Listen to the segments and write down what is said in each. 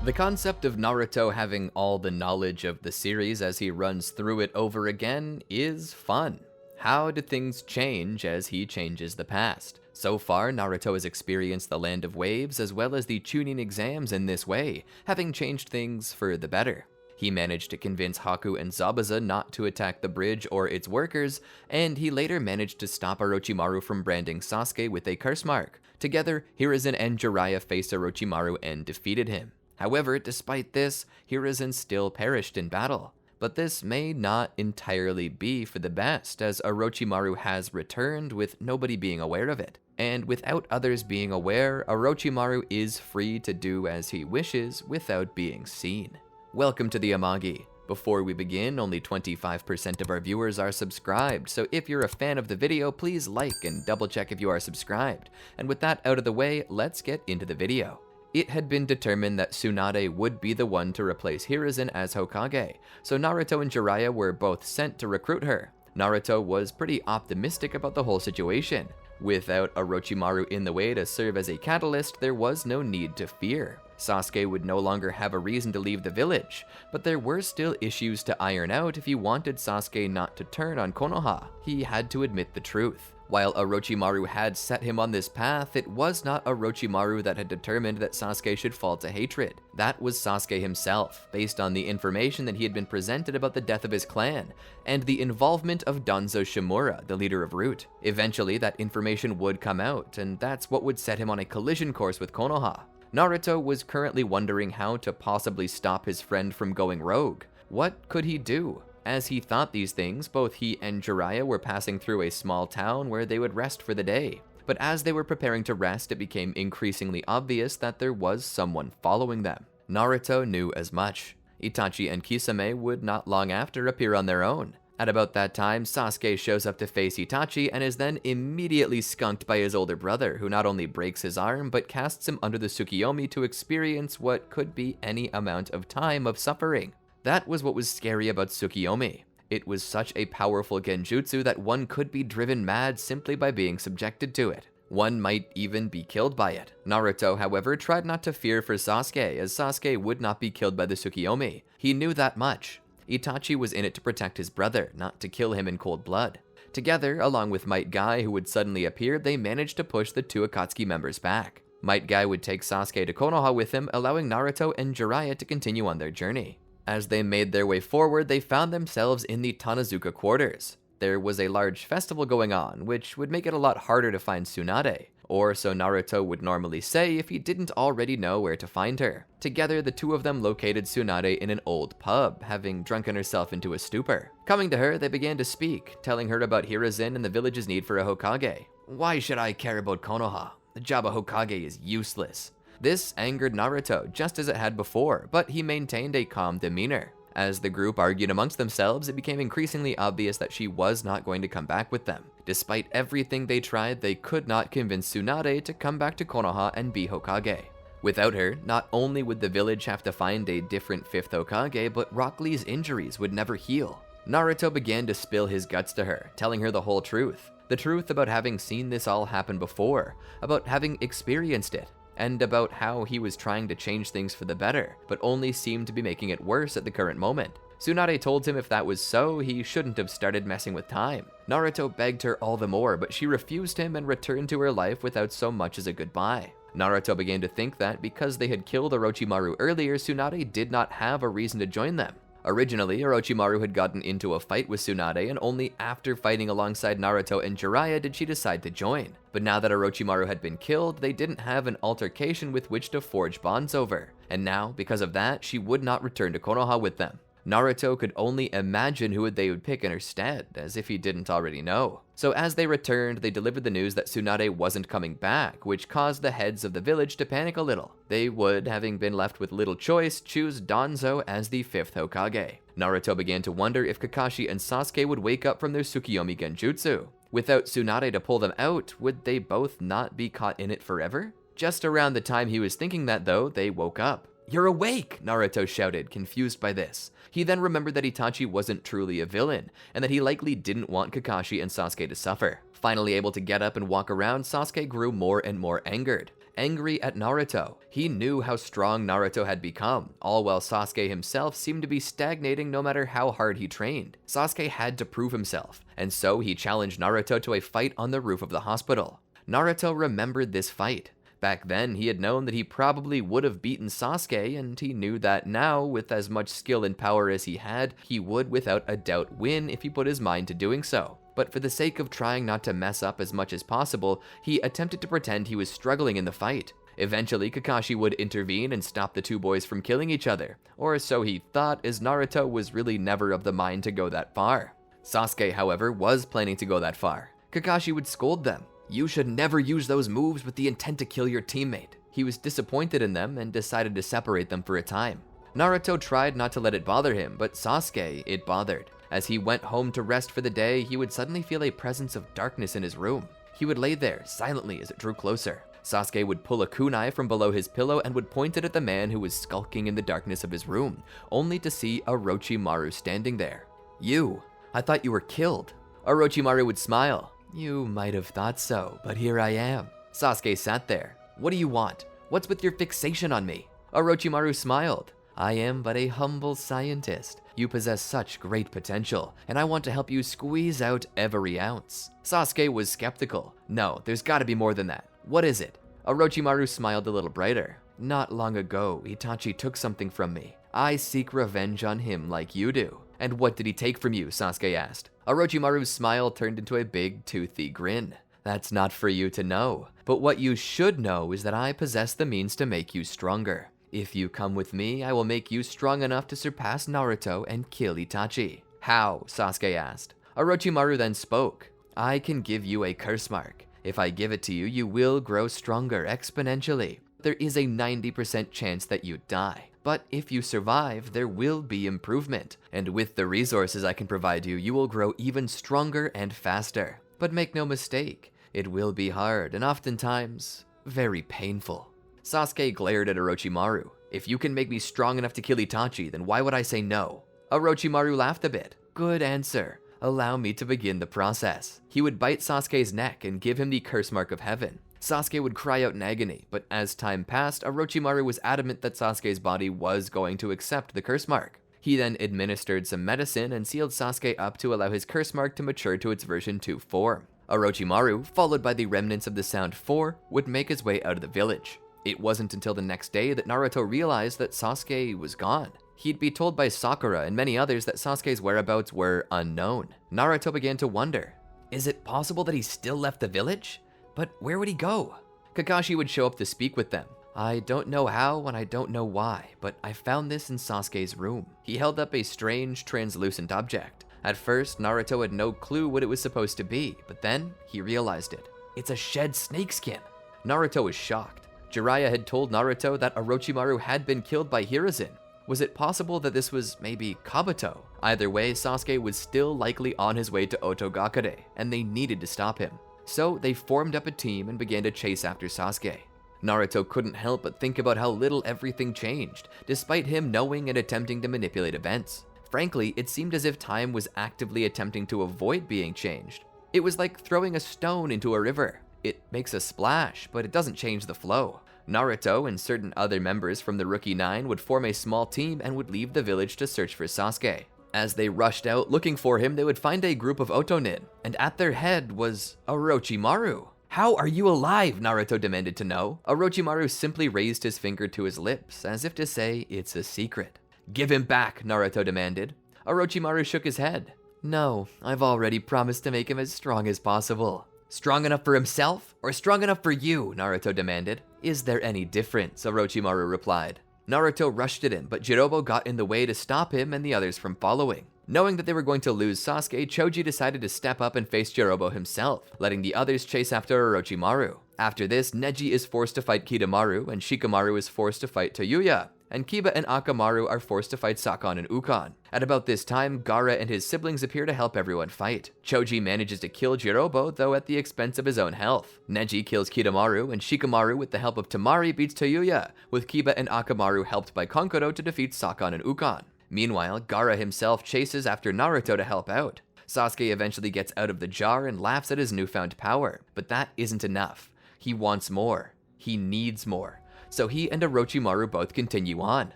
The concept of Naruto having all the knowledge of the series as he runs through it over again is fun. How do things change as he changes the past? So far, Naruto has experienced the Land of Waves as well as the Chunin Exams in this way, having changed things for the better. He managed to convince Haku and Zabuza not to attack the bridge or its workers, and he later managed to stop Orochimaru from branding Sasuke with a curse mark. Together, Hiruzen and Jiraiya faced Orochimaru and defeated him. However, despite this, Hiruzen still perished in battle. But this may not entirely be for the best, as Orochimaru has returned with nobody being aware of it. And without others being aware, Orochimaru is free to do as he wishes without being seen. Welcome to the Amagi. Before we begin, only 25% of our viewers are subscribed, so if you're a fan of the video, please like and double check if you are subscribed. And with that out of the way, let's get into the video. It had been determined that Tsunade would be the one to replace Hiruzen as Hokage, so Naruto and Jiraiya were both sent to recruit her. Naruto was pretty optimistic about the whole situation. Without Orochimaru in the way to serve as a catalyst, there was no need to fear. Sasuke would no longer have a reason to leave the village, but there were still issues to iron out if he wanted Sasuke not to turn on Konoha. He had to admit the truth. While Orochimaru had set him on this path, it was not Orochimaru that had determined that Sasuke should fall to hatred. That was Sasuke himself, based on the information that he had been presented about the death of his clan, and the involvement of Danzo Shimura, the leader of Root. Eventually, that information would come out, and that's what would set him on a collision course with Konoha. Naruto was currently wondering how to possibly stop his friend from going rogue. What could he do? As he thought these things, both he and Jiraiya were passing through a small town where they would rest for the day. But as they were preparing to rest, it became increasingly obvious that there was someone following them. Naruto knew as much. Itachi and Kisame would not long after appear on their own. At about that time, Sasuke shows up to face Itachi and is then immediately skunked by his older brother, who not only breaks his arm, but casts him under the Tsukiyomi to experience what could be any amount of time of suffering. That was what was scary about Tsukiyomi. It was such a powerful genjutsu that one could be driven mad simply by being subjected to it. One might even be killed by it. Naruto, however, tried not to fear for Sasuke, as Sasuke would not be killed by the Tsukiyomi. He knew that much. Itachi was in it to protect his brother, not to kill him in cold blood. Together, along with Might Guy, who would suddenly appear, they managed to push the two Akatsuki members back. Might Guy would take Sasuke to Konoha with him, allowing Naruto and Jiraiya to continue on their journey. As they made their way forward, they found themselves in the Tanazuka quarters. There was a large festival going on, which would make it a lot harder to find Tsunade, or so Naruto would normally say if he didn't already know where to find her. Together, the two of them located Tsunade in an old pub, having drunken herself into a stupor. Coming to her, they began to speak, telling her about Hiruzen and the village's need for a Hokage. "Why should I care about Konoha? The job of Hokage is useless." This angered Naruto, just as it had before, but he maintained a calm demeanor. As the group argued amongst themselves, it became increasingly obvious that she was not going to come back with them. Despite everything they tried, they could not convince Tsunade to come back to Konoha and be Hokage. Without her, not only would the village have to find a different fifth Hokage, but Rock Lee's injuries would never heal. Naruto began to spill his guts to her, telling her the whole truth. The truth about having seen this all happen before, about having experienced it, and about how he was trying to change things for the better, but only seemed to be making it worse at the current moment. Tsunade told him if that was so, he shouldn't have started messing with time. Naruto begged her all the more, but she refused him and returned to her life without so much as a goodbye. Naruto began to think that because they had killed Orochimaru earlier, Tsunade did not have a reason to join them. Originally, Orochimaru had gotten into a fight with Tsunade, and only after fighting alongside Naruto and Jiraiya did she decide to join. But now that Orochimaru had been killed, they didn't have an altercation with which to forge bonds over, and now, because of that, she would not return to Konoha with them. Naruto could only imagine who they would pick in her stead, as if he didn't already know. So as they returned, they delivered the news that Tsunade wasn't coming back, which caused the heads of the village to panic a little. They would, having been left with little choice, choose Danzo as the fifth Hokage. Naruto began to wonder if Kakashi and Sasuke would wake up from their Tsukiyomi genjutsu. Without Tsunade to pull them out, would they both not be caught in it forever? Just around the time he was thinking that though, they woke up. "You're awake!" Naruto shouted, confused by this. He then remembered that Itachi wasn't truly a villain, and that he likely didn't want Kakashi and Sasuke to suffer. Finally able to get up and walk around, Sasuke grew more and more angered. angry at Naruto. He knew how strong Naruto had become, all while Sasuke himself seemed to be stagnating no matter how hard he trained. Sasuke had to prove himself, and so he challenged Naruto to a fight on the roof of the hospital. Naruto remembered this fight. Back then, he had known that he probably would have beaten Sasuke, and he knew that now, with as much skill and power as he had, he would without a doubt win if he put his mind to doing so. But for the sake of trying not to mess up as much as possible, he attempted to pretend he was struggling in the fight. Eventually, Kakashi would intervene and stop the two boys from killing each other, or so he thought, as Naruto was really never of the mind to go that far. Sasuke, however, was planning to go that far. Kakashi would scold them. "You should never use those moves with the intent to kill your teammate." He was disappointed in them and decided to separate them for a time. Naruto tried not to let it bother him, but Sasuke it bothered. As he went home to rest for the day, he would suddenly feel a presence of darkness in his room. He would lay there silently as it drew closer. Sasuke would pull a kunai from below his pillow and would point it at the man who was skulking in the darkness of his room, only to see Orochimaru standing there. "You, I thought you were killed." Orochimaru would smile. "You might have thought so, but here I am." Sasuke sat there. "What do you want? What's with your fixation on me?" Orochimaru smiled. "I am but a humble scientist. You possess such great potential, and I want to help you squeeze out every ounce." Sasuke was skeptical. "No, there's gotta be more than that. What is it?" Orochimaru smiled a little brighter. "Not long ago, Itachi took something from me. I seek revenge on him like you do." "And what did he take from you?" Sasuke asked. Orochimaru's smile turned into a big, toothy grin. "That's not for you to know. But what you should know is that I possess the means to make you stronger. If you come with me, I will make you strong enough to surpass Naruto and kill Itachi." "How?" Sasuke asked. Orochimaru then spoke. "I can give you a curse mark. If I give it to you, you will grow stronger exponentially. There is a 90% chance that you die. But if you survive, there will be improvement. And with the resources I can provide you, you will grow even stronger and faster. But make no mistake, it will be hard and oftentimes very painful." Sasuke glared at Orochimaru. "If you can make me strong enough to kill Itachi, then why would I say no?" Orochimaru laughed a bit. "Good answer. Allow me to begin the process." He would bite Sasuke's neck and give him the curse mark of heaven. Sasuke would cry out in agony, but as time passed, Orochimaru was adamant that Sasuke's body was going to accept the curse mark. He then administered some medicine and sealed Sasuke up to allow his curse mark to mature to its version 2 form. Orochimaru, followed by the remnants of the Sound 4, would make his way out of the village. It wasn't until the next day that Naruto realized that Sasuke was gone. He'd be told by Sakura and many others that Sasuke's whereabouts were unknown. Naruto began to wonder, is it possible that he still left the village? But where would he go? Kakashi would show up to speak with them. "I don't know how and I don't know why, but I found this in Sasuke's room." He held up a strange, translucent object. At first, Naruto had no clue what it was supposed to be, but then he realized it. It's a shed snakeskin. Naruto was shocked. Jiraiya had told Naruto that Orochimaru had been killed by Hiruzen. Was it possible that this was maybe Kabuto? Either way, Sasuke was still likely on his way to Otogakure, and they needed to stop him. So they formed up a team and began to chase after Sasuke. Naruto couldn't help but think about how little everything changed, despite him knowing and attempting to manipulate events. Frankly, it seemed as if time was actively attempting to avoid being changed. It was like throwing a stone into a river. It makes a splash, but it doesn't change the flow. Naruto and certain other members from the Rookie 9 would form a small team and would leave the village to search for Sasuke. As they rushed out looking for him, they would find a group of Otonin, and at their head was Orochimaru. "How are you alive?" Naruto demanded to know. Orochimaru simply raised his finger to his lips, as if to say, "It's a secret." "Give him back," Naruto demanded. Orochimaru shook his head. "No, I've already promised to make him as strong as possible." "Strong enough for himself, or strong enough for you?" Naruto demanded. "Is there any difference?" Orochimaru replied. Naruto rushed at him, but Jirobo got in the way to stop him and the others from following. Knowing that they were going to lose Sasuke, Choji decided to step up and face Jirobo himself, letting the others chase after Orochimaru. After this, Neji is forced to fight Kidomaru, and Shikamaru is forced to fight Toyuya, and Kiba and Akamaru are forced to fight Sakon and Ukon. At about this time, Gaara and his siblings appear to help everyone fight. Choji manages to kill Jirobo, though at the expense of his own health. Neji kills Kidomaru, and Shikamaru, with the help of Temari, beats Toyuya, with Kiba and Akamaru helped by Konkoro to defeat Sakon and Ukon. Meanwhile, Gaara himself chases after Naruto to help out. Sasuke eventually gets out of the jar and laughs at his newfound power, but that isn't enough. He wants more. He needs more. So he and Orochimaru both continue on.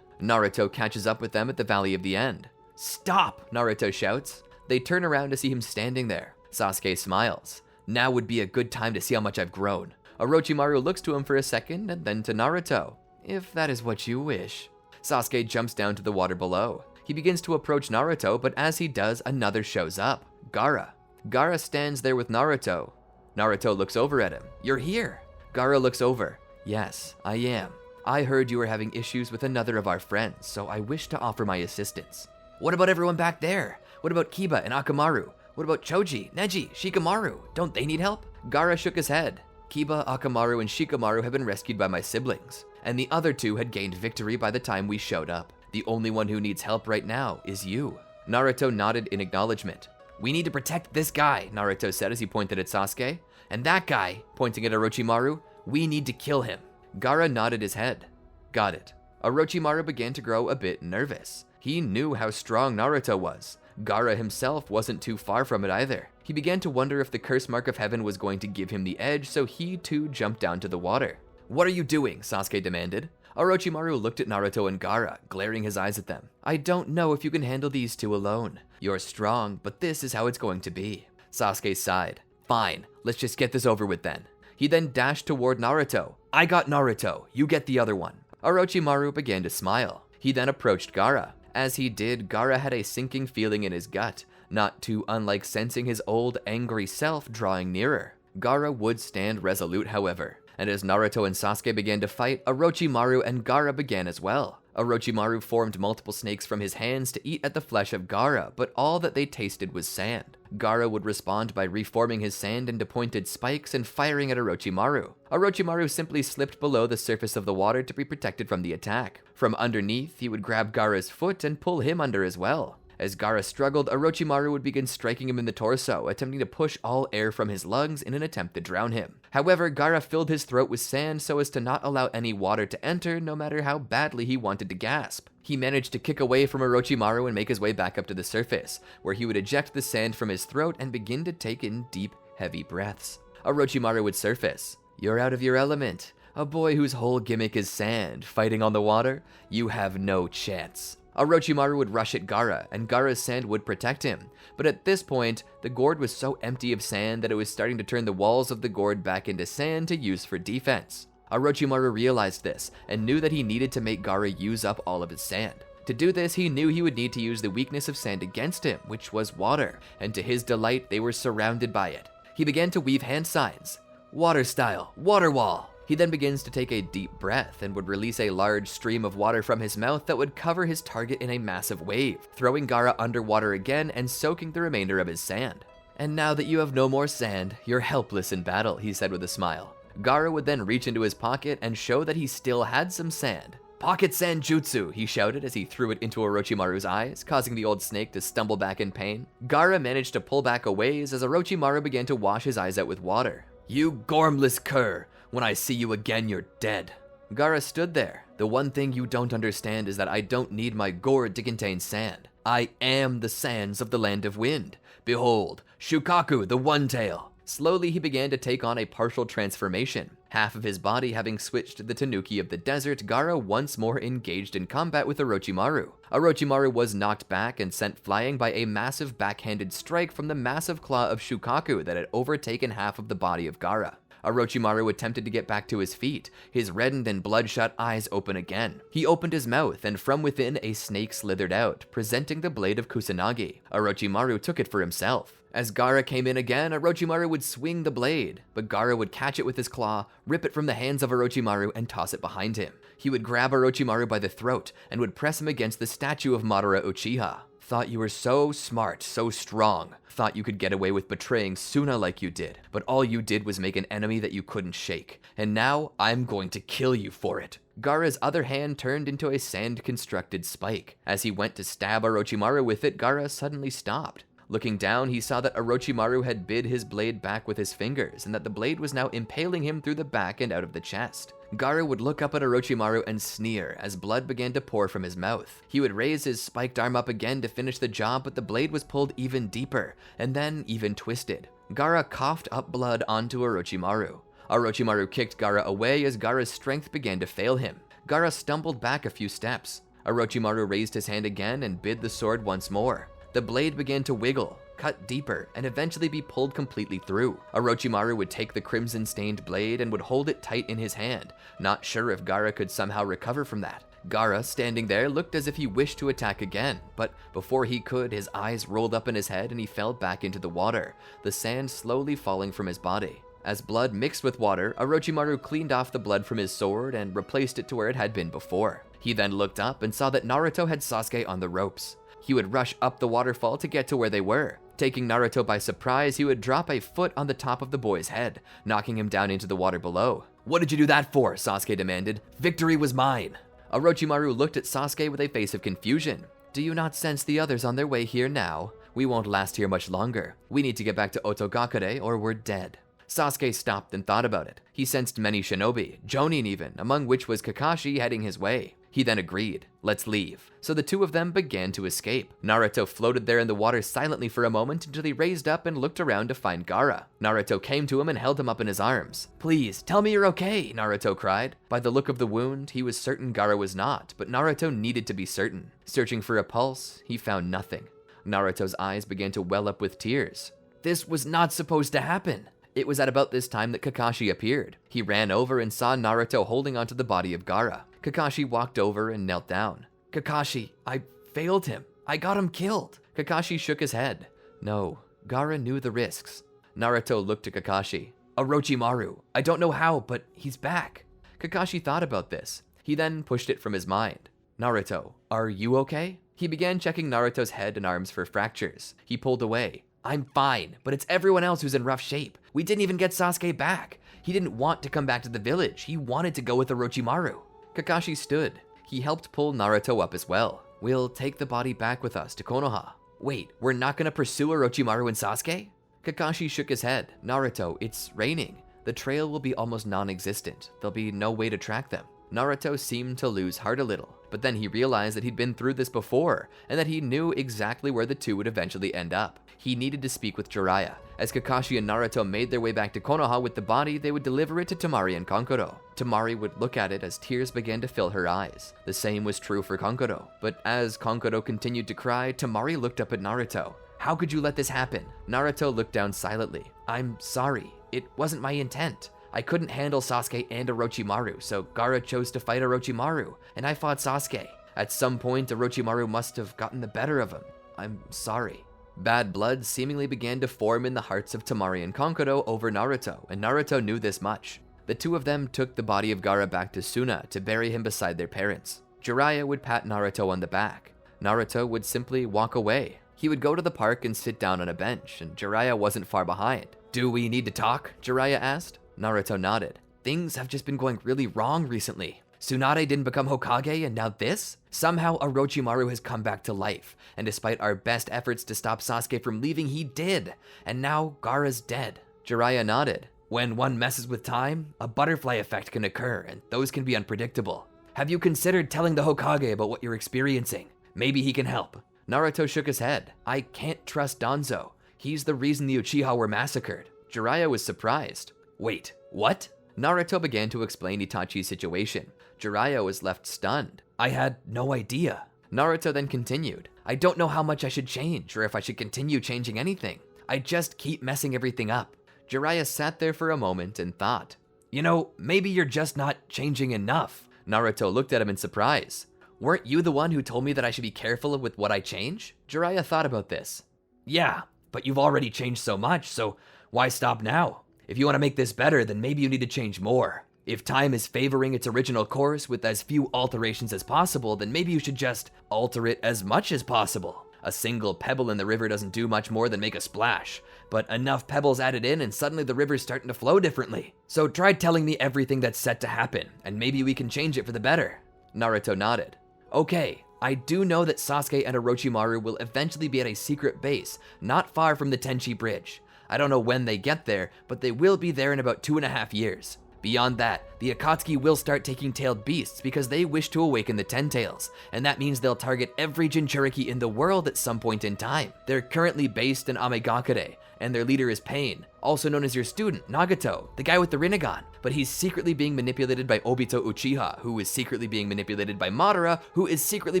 Naruto catches up with them at the Valley of the End. "Stop!" Naruto shouts. They turn around to see him standing there. Sasuke smiles. "Now would be a good time to see how much I've grown." Orochimaru looks to him for a second and then to Naruto. "If that is what you wish." Sasuke jumps down to the water below. He begins to approach Naruto, but as he does, another shows up. Gaara. Gaara stands there with Naruto. Naruto looks over at him. "You're here." Gaara looks over. "Yes, I am. I heard you were having issues with another of our friends, so I wish to offer my assistance." "What about everyone back there? What about Kiba and Akamaru? What about Choji, Neji, Shikamaru? Don't they need help?" Gaara shook his head. "Kiba, Akamaru, and Shikamaru have been rescued by my siblings, and the other two had gained victory by the time we showed up. The only one who needs help right now is you." Naruto nodded in acknowledgement. "We need to protect this guy," Naruto said as he pointed at Sasuke. "And that guy," pointing at Orochimaru, "we need to kill him." Gaara nodded his head. "Got it." Orochimaru began to grow a bit nervous. He knew how strong Naruto was. Gaara himself wasn't too far from it either. He began to wonder if the curse mark of heaven was going to give him the edge, so he too jumped down to the water. "What are you doing?" Sasuke demanded. Orochimaru looked at Naruto and Gaara, glaring his eyes at them. "I don't know if you can handle these two alone. You're strong, but this is how it's going to be." Sasuke sighed. "Fine, let's just get this over with then." He then dashed toward Naruto. "I got Naruto, you get the other one." Orochimaru began to smile. He then approached Gaara. As he did, Gaara had a sinking feeling in his gut, not too unlike sensing his old angry self drawing nearer. Gaara would stand resolute, however, and as Naruto and Sasuke began to fight, Orochimaru and Gaara began as well. Orochimaru formed multiple snakes from his hands to eat at the flesh of Gaara, but all that they tasted was sand. Gaara would respond by reforming his sand into pointed spikes and firing at Orochimaru. Orochimaru simply slipped below the surface of the water to be protected from the attack. From underneath, he would grab Gaara's foot and pull him under as well. As Gaara struggled, Orochimaru would begin striking him in the torso, attempting to push all air from his lungs in an attempt to drown him. However, Gaara filled his throat with sand so as to not allow any water to enter, no matter how badly he wanted to gasp. He managed to kick away from Orochimaru and make his way back up to the surface, where he would eject the sand from his throat and begin to take in deep, heavy breaths. Orochimaru would surface. "You're out of your element. A boy whose whole gimmick is sand, fighting on the water? You have no chance." Orochimaru would rush at Gaara, and Gaara's sand would protect him. But at this point, the gourd was so empty of sand that it was starting to turn the walls of the gourd back into sand to use for defense. Orochimaru realized this, and knew that he needed to make Gaara use up all of his sand. To do this, he knew he would need to use the weakness of sand against him, which was water, and to his delight, they were surrounded by it. He began to weave hand signs. "Water style, water wall." He then begins to take a deep breath and would release a large stream of water from his mouth that would cover his target in a massive wave, throwing Gaara underwater again and soaking the remainder of his sand. "And now that you have no more sand, you're helpless in battle," he said with a smile. Gaara would then reach into his pocket and show that he still had some sand. "Pocket sand jutsu," he shouted as he threw it into Orochimaru's eyes, causing the old snake to stumble back in pain. Gaara managed to pull back a ways as Orochimaru began to wash his eyes out with water. "You gormless cur! When I see you again, you're dead." Gaara stood there. "The one thing you don't understand is that I don't need my gourd to contain sand. I am the sands of the land of wind. Behold, Shukaku, the One-Tail." Slowly, he began to take on a partial transformation. Half of his body having switched to the Tanuki of the desert, Gaara once more engaged in combat with Orochimaru. Orochimaru was knocked back and sent flying by a massive backhanded strike from the massive claw of Shukaku that had overtaken half of the body of Gaara. Orochimaru attempted to get back to his feet, his reddened and bloodshot eyes open again. He opened his mouth, and from within a snake slithered out, presenting the blade of Kusanagi. Orochimaru took it for himself. As Gaara came in again, Orochimaru would swing the blade, but Gaara would catch it with his claw, rip it from the hands of Orochimaru, and toss it behind him. He would grab Orochimaru by the throat, and would press him against the statue of Madara Uchiha. "Thought you were so smart, so strong. Thought you could get away with betraying Suna like you did, but all you did was make an enemy that you couldn't shake. And now, I'm going to kill you for it." Gaara's other hand turned into a sand-constructed spike. As he went to stab Orochimaru with it, Gaara suddenly stopped. Looking down, he saw that Orochimaru had bid his blade back with his fingers, and that the blade was now impaling him through the back and out of the chest. Gaara would look up at Orochimaru and sneer as blood began to pour from his mouth. He would raise his spiked arm up again to finish the job, but the blade was pulled even deeper, and then even twisted. Gaara coughed up blood onto Orochimaru. Orochimaru kicked Gaara away as Gaara's strength began to fail him. Gaara stumbled back a few steps. Orochimaru raised his hand again and bid the sword once more. The blade began to wiggle, cut deeper, and eventually be pulled completely through. Orochimaru would take the crimson-stained blade and would hold it tight in his hand, not sure if Gaara could somehow recover from that. Gaara, standing there, looked as if he wished to attack again, but before he could, his eyes rolled up in his head and he fell back into the water, the sand slowly falling from his body. As blood mixed with water, Orochimaru cleaned off the blood from his sword and replaced it to where it had been before. He then looked up and saw that Naruto had Sasuke on the ropes. He would rush up the waterfall to get to where they were. Taking Naruto by surprise, he would drop a foot on the top of the boy's head, knocking him down into the water below. "What did you do that for?" Sasuke demanded. "Victory was mine." Orochimaru looked at Sasuke with a face of confusion. "Do you not sense the others on their way here now? We won't last here much longer. We need to get back to Otogakure or we're dead." Sasuke stopped and thought about it. He sensed many shinobi, jonin even, among which was Kakashi heading his way. He then agreed, "Let's leave." So the two of them began to escape. Naruto floated there in the water silently for a moment until he raised up and looked around to find Gaara. Naruto came to him and held him up in his arms. "Please, tell me you're okay," Naruto cried. By the look of the wound, he was certain Gaara was not, but Naruto needed to be certain. Searching for a pulse, he found nothing. Naruto's eyes began to well up with tears. This was not supposed to happen. It was at about this time that Kakashi appeared. He ran over and saw Naruto holding onto the body of Gaara. Kakashi walked over and knelt down. "Kakashi, I failed him. I got him killed." Kakashi shook his head. No, Gaara knew the risks. Naruto looked at Kakashi. "Orochimaru, I don't know how, but he's back." Kakashi thought about this. He then pushed it from his mind. "Naruto, are you okay?" He began checking Naruto's head and arms for fractures. He pulled away. "I'm fine, but it's everyone else who's in rough shape. We didn't even get Sasuke back. He didn't want to come back to the village. He wanted to go with Orochimaru." Kakashi stood. He helped pull Naruto up as well. "We'll take the body back with us to Konoha." "Wait, we're not gonna pursue Orochimaru and Sasuke?" Kakashi shook his head. "Naruto, it's raining. The trail will be almost non-existent. There'll be no way to track them." Naruto seemed to lose heart a little, but then he realized that he'd been through this before, and that he knew exactly where the two would eventually end up. He needed to speak with Jiraiya. As Kakashi and Naruto made their way back to Konoha with the body, they would deliver it to Temari and Kankuro. Temari would look at it as tears began to fill her eyes. The same was true for Kankuro. But as Kankuro continued to cry, Temari looked up at Naruto. "How could you let this happen?" Naruto looked down silently. "I'm sorry. It wasn't my intent. I couldn't handle Sasuke and Orochimaru, so Gaara chose to fight Orochimaru, and I fought Sasuke. At some point, Orochimaru must have gotten the better of him. I'm sorry." Bad blood seemingly began to form in the hearts of Temari and Kankuro over Naruto, and Naruto knew this much. The two of them took the body of Gaara back to Suna to bury him beside their parents. Jiraiya would pat Naruto on the back. Naruto would simply walk away. He would go to the park and sit down on a bench, and Jiraiya wasn't far behind. "Do we need to talk?" Jiraiya asked. Naruto nodded. "Things have just been going really wrong recently. Tsunade didn't become Hokage, and now this? Somehow Orochimaru has come back to life, and despite our best efforts to stop Sasuke from leaving, he did. And now Gaara's dead." Jiraiya nodded. "When one messes with time, a butterfly effect can occur, and those can be unpredictable. Have you considered telling the Hokage about what you're experiencing? Maybe he can help." Naruto shook his head. "I can't trust Danzo. He's the reason the Uchiha were massacred." Jiraiya was surprised. "Wait, what?" Naruto began to explain Itachi's situation. Jiraiya was left stunned. "I had no idea." Naruto then continued. "I don't know how much I should change, or if I should continue changing anything. I just keep messing everything up." Jiraiya sat there for a moment and thought. "You know, maybe you're just not changing enough." Naruto looked at him in surprise. "Weren't you the one who told me that I should be careful with what I change?" Jiraiya thought about this. "Yeah, but you've already changed so much, so why stop now? If you want to make this better, then maybe you need to change more. If time is favoring its original course with as few alterations as possible, then maybe you should just alter it as much as possible. A single pebble in the river doesn't do much more than make a splash, but enough pebbles added in and suddenly the river's starting to flow differently. So try telling me everything that's set to happen, and maybe we can change it for the better." Naruto nodded. "Okay, I do know that Sasuke and Orochimaru will eventually be at a secret base, not far from the Tenchi Bridge. I don't know when they get there, but they will be there in about 2.5 years. Beyond that, the Akatsuki will start taking tailed beasts because they wish to awaken the Ten Tails, and that means they'll target every Jinchuriki in the world at some point in time. They're currently based in Amagakure, and their leader is Pain, also known as your student, Nagato, the guy with the Rinnegan, but he's secretly being manipulated by Obito Uchiha, who is secretly being manipulated by Madara, who is secretly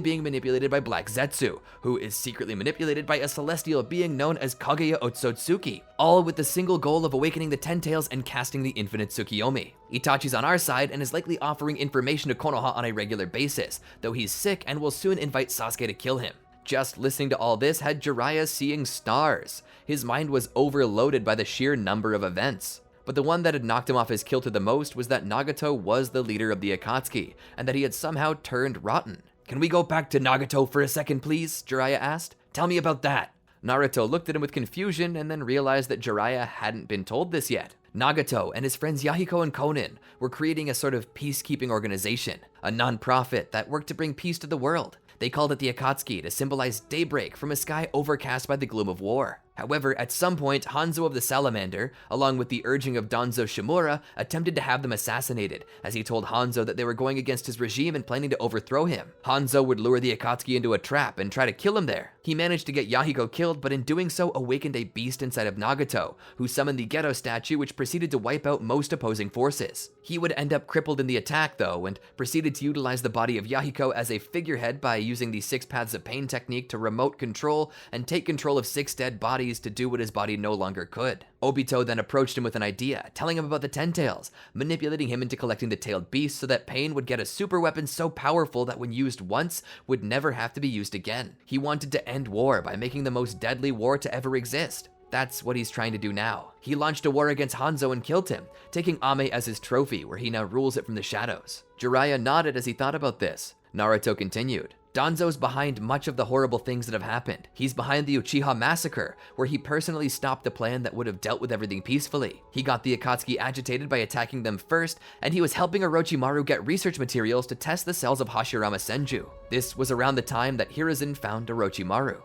being manipulated by Black Zetsu, who is secretly manipulated by a celestial being known as Kaguya Otsutsuki, all with the single goal of awakening the Ten Tails and casting the infinite Tsukiyomi. Itachi's on our side and is likely offering information to Konoha on a regular basis, though he's sick and will soon invite Sasuke to kill him. Just listening to all this had Jiraiya seeing stars. His mind was overloaded by the sheer number of events. But the one that had knocked him off his kilter the most was that Nagato was the leader of the Akatsuki, and that he had somehow turned rotten. "Can we go back to Nagato for a second, please?" Jiraiya asked. "Tell me about that." Naruto looked at him with confusion and then realized that Jiraiya hadn't been told this yet. Nagato and his friends Yahiko and Konin were creating a sort of peacekeeping organization, a non-profit that worked to bring peace to the world. They called it the Akatsuki to symbolize daybreak from a sky overcast by the gloom of war. However, at some point, Hanzo of the Salamander, along with the urging of Danzo Shimura, attempted to have them assassinated, as he told Hanzo that they were going against his regime and planning to overthrow him. Hanzo would lure the Akatsuki into a trap and try to kill him there. He managed to get Yahiko killed, but in doing so awakened a beast inside of Nagato, who summoned the Geto statue, which proceeded to wipe out most opposing forces. He would end up crippled in the attack though, and proceeded to utilize the body of Yahiko as a figurehead by using the 6 Paths of Pain technique to remote control and take control of 6 dead bodies to do what his body no longer could. Obito then approached him with an idea, telling him about the Ten Tails, manipulating him into collecting the tailed beast so that Pain would get a super weapon so powerful that when used once, would never have to be used again. He wanted to end war by making the most deadly war to ever exist. That's what he's trying to do now. He launched a war against Hanzo and killed him, taking Ame as his trophy where he now rules it from the shadows. Jiraiya nodded as he thought about this. Naruto continued. Danzo's behind much of the horrible things that have happened. He's behind the Uchiha massacre, where he personally stopped the plan that would have dealt with everything peacefully. He got the Akatsuki agitated by attacking them first, and he was helping Orochimaru get research materials to test the cells of Hashirama Senju. This was around the time that Hiruzen found Orochimaru.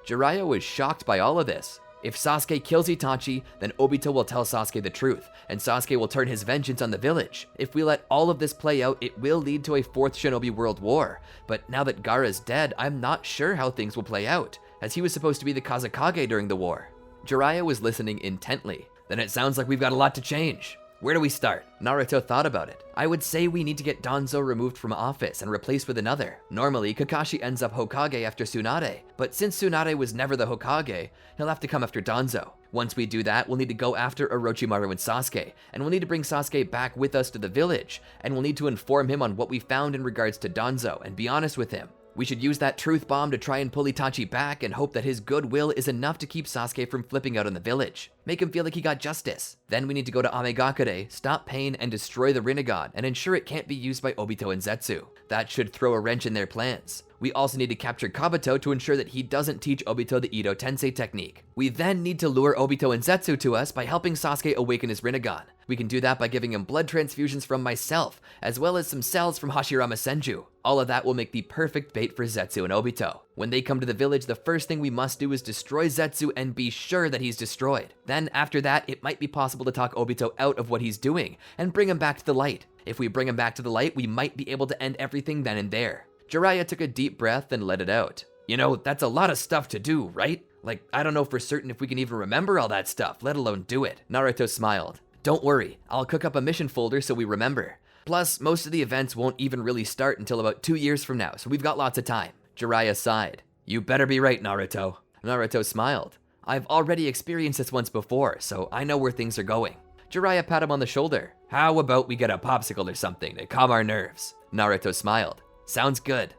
Jiraiya was shocked by all of this. If Sasuke kills Itachi, then Obito will tell Sasuke the truth, and Sasuke will turn his vengeance on the village. If we let all of this play out, it will lead to a 4th Shinobi World War. But now that Gaara's dead, I'm not sure how things will play out, as he was supposed to be the Kazekage during the war. Jiraiya was listening intently. Then it sounds like we've got a lot to change. Where do we start? Naruto thought about it. I would say we need to get Danzo removed from office and replaced with another. Normally, Kakashi ends up Hokage after Tsunade, but since Tsunade was never the Hokage, he'll have to come after Danzo. Once we do that, we'll need to go after Orochimaru and Sasuke, and we'll need to bring Sasuke back with us to the village, and we'll need to inform him on what we found in regards to Danzo and be honest with him. We should use that truth bomb to try and pull Itachi back and hope that his goodwill is enough to keep Sasuke from flipping out on the village. Make him feel like he got justice. Then we need to go to Amegakure, stop Pain, and destroy the Rinnegan, and ensure it can't be used by Obito and Zetsu. That should throw a wrench in their plans. We also need to capture Kabuto to ensure that he doesn't teach Obito the Ito Tensei technique. We then need to lure Obito and Zetsu to us by helping Sasuke awaken his Rinnegan. We can do that by giving him blood transfusions from myself, as well as some cells from Hashirama Senju. All of that will make the perfect bait for Zetsu and Obito. When they come to the village, the first thing we must do is destroy Zetsu and be sure that he's destroyed. Then after that, it might be possible to talk Obito out of what he's doing and bring him back to the light. If we bring him back to the light, we might be able to end everything then and there. Jiraiya took a deep breath and let it out. You know, that's a lot of stuff to do, right? Like, I don't know for certain if we can even remember all that stuff, let alone do it. Naruto smiled. Don't worry, I'll cook up a mission folder so we remember. Plus, most of the events won't even really start until about 2 years from now, so we've got lots of time. Jiraiya sighed. You better be right, Naruto. Naruto smiled. I've already experienced this once before, so I know where things are going. Jiraiya pat him on the shoulder. How about we get a popsicle or something to calm our nerves? Naruto smiled. Sounds good.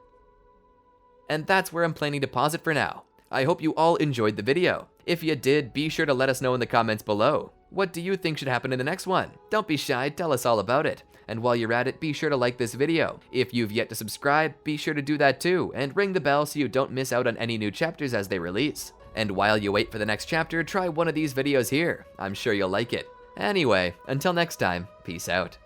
And that's where I'm planning to pause it for now. I hope you all enjoyed the video. If you did, be sure to let us know in the comments below. What do you think should happen in the next one? Don't be shy, tell us all about it. And while you're at it, be sure to like this video. If you've yet to subscribe, be sure to do that too, and ring the bell so you don't miss out on any new chapters as they release. And while you wait for the next chapter, try one of these videos here. I'm sure you'll like it. Anyway, until next time, peace out.